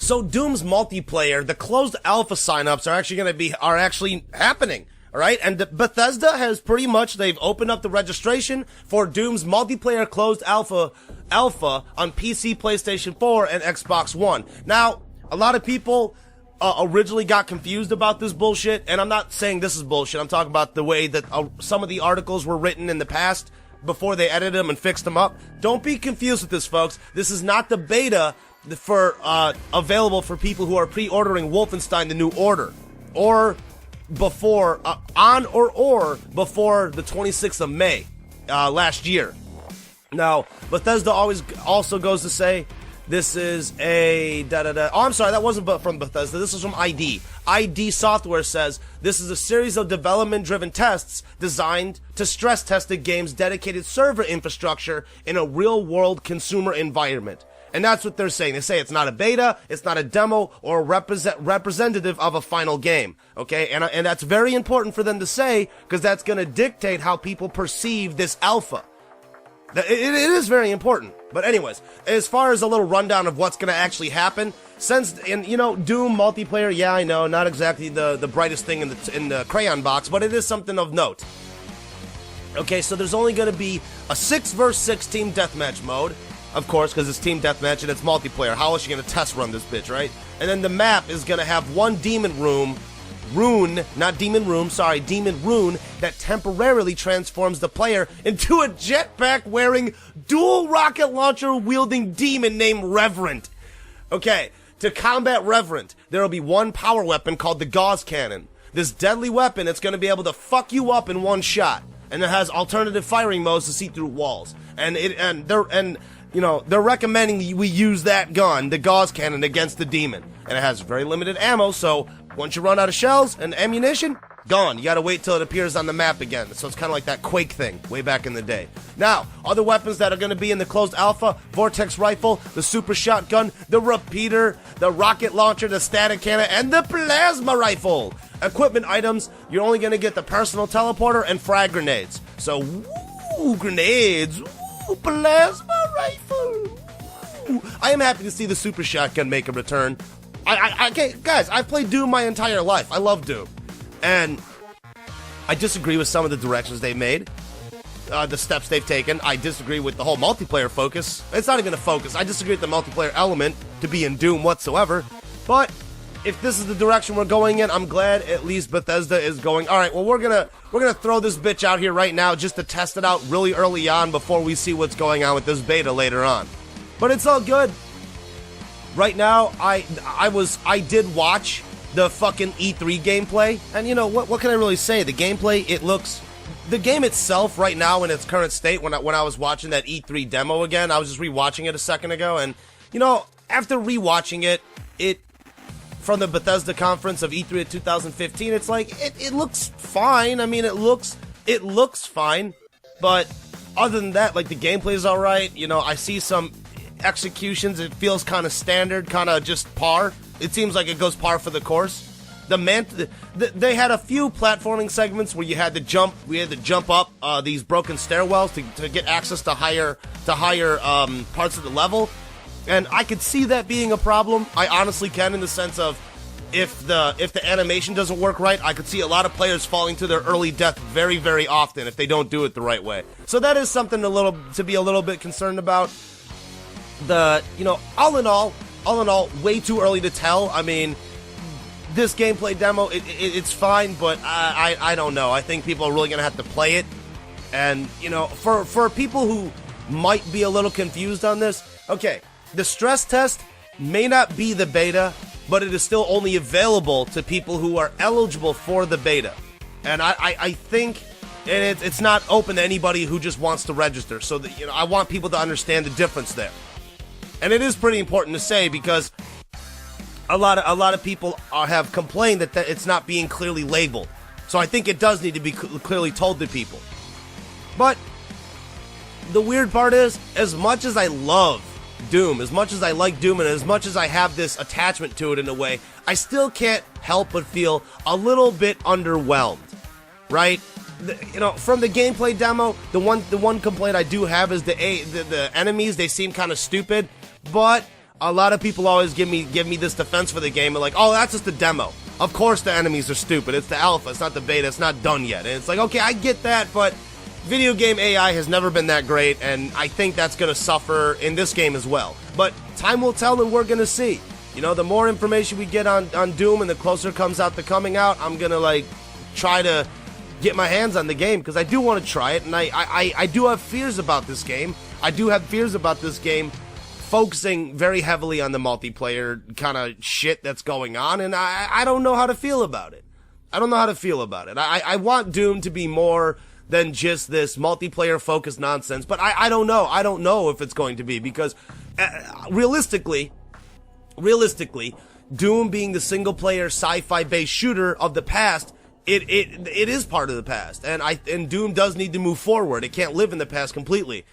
So Doom's multiplayer, the closed alpha signups are actually happening. All right, and Bethesda has pretty much, they've opened up the registration for Doom's multiplayer closed alpha on PC, PlayStation 4, and Xbox One. Now, a lot of people originally got confused about this bullshit, and I'm not saying this is bullshit. I'm talking about the way that some of the articles were written in the past before they edited them and fixed them up. Don't be confused with this, folks. This is not the beta for available for people who are pre-ordering Wolfenstein: The New Order, or before or before the 26th of May last year. Now, Bethesda also goes to say this is a Oh, I'm sorry, that wasn't from Bethesda. This is from ID. ID Software says this is a series of development-driven tests designed to stress test the game's dedicated server infrastructure in a real-world consumer environment. And that's what they're saying. They say it's not a beta, it's not a demo, or representative of a final game. Okay? And that's very important for them to say, because that's going to dictate how people perceive this alpha. It is very important. But anyways, as far as a little rundown of what's going to actually happen, Doom multiplayer, yeah, I know, not exactly the brightest thing in the crayon box, but it is something of note. Okay, so there's only going to be a 6 vs 6 team deathmatch mode. Of course, because it's team deathmatch and it's multiplayer. How else are you going to test run this bitch, right? And then the map is going to have one demon rune that temporarily transforms the player into a jetpack-wearing, dual rocket launcher-wielding demon named Revenant. Okay, to combat Revenant, there will be one power weapon called the Gauss Cannon. This deadly weapon, it's going to be able to fuck you up in one shot. And it has alternative firing modes to see through walls. They're recommending we use that gun, the Gauss Cannon, against the demon. And it has very limited ammo, so once you run out of shells and ammunition, gone. You gotta wait till it appears on the map again. So it's kind of like that Quake thing, way back in the day. Now, other weapons that are gonna be in the closed alpha: Vortex Rifle, the Super Shotgun, the Repeater, the Rocket Launcher, the Static Cannon, and the Plasma Rifle. Equipment items, you're only gonna get the Personal Teleporter and Frag Grenades. So, woo, grenades, woo, Plasma Rifle. Woo. I am happy to see the Super Shotgun make a return. Guys, I've played Doom my entire life. I love Doom. And I disagree with some of the directions they've made, the steps they've taken. I disagree with the whole multiplayer focus. It's not even a focus. I disagree with the multiplayer element to be in Doom whatsoever. But if this is the direction we're going in, I'm glad at least Bethesda is going, all right, well, we're gonna throw this bitch out here right now just to test it out really early on before we see what's going on with this beta later on. But it's all good. Right now, I did watch the fucking E3 gameplay, and you know, what can I really say? The gameplay, the game itself right now in its current state, when I was watching that E3 demo again, I was just rewatching it a second ago, and you know, after rewatching it from the Bethesda conference of E3 of 2015, it's like, it looks fine. I mean, it looks fine, but other than that, like, the gameplay is alright. You know, I see some executions, it feels kind of standard, kind of just par. It seems like it goes par for the course. They had a few platforming segments where you had to jump. We had to jump up these broken stairwells to get access to higher parts of the level, and I could see that being a problem. I honestly can, in the sense of if the animation doesn't work right, I could see a lot of players falling to their early death very, very often if they don't do it the right way. So that is something to be a little bit concerned about. All in all, way too early to tell. I mean, this gameplay demo, it's fine, but I don't know. I think people are really gonna have to play it, and you know, for people who might be a little confused on this, okay, the stress test may not be the beta, but it is still only available to people who are eligible for the beta, and I think. And it's not open to anybody who just wants to register. So that, you know, I want people to understand the difference there. And it is pretty important to say, because a lot of people have complained that it's not being clearly labeled. So I think it does need to be clearly told to people. But the weird part is, as much as I love Doom, as much as I like Doom, and as much as I have this attachment to it in a way, I still can't help but feel a little bit underwhelmed, right? From the gameplay demo, the one complaint I do have is the enemies. They seem kind of stupid, but a lot of people always give me this defense for the game, and like, oh, that's just a demo. Of course the enemies are stupid. It's the alpha. It's not the beta. It's not done yet. And it's like, okay, I get that, but video game AI has never been that great, and I think that's going to suffer in this game as well. But time will tell, and we're going to see. You know, the more information we get on Doom and the closer it comes out to coming out, I'm going to, like, try to get my hands on the game, because I do want to try it, and I do have fears about this game. I do have fears about this game focusing very heavily on the multiplayer kind of shit that's going on, and I don't know how to feel about it. I don't know how to feel about it. I want Doom to be more than just this multiplayer-focused nonsense, but I don't know. I don't know if it's going to be, because realistically, Doom being the single-player sci-fi-based shooter of the past, it is part of the past, and Doom does need to move forward. It can't live in the past completely.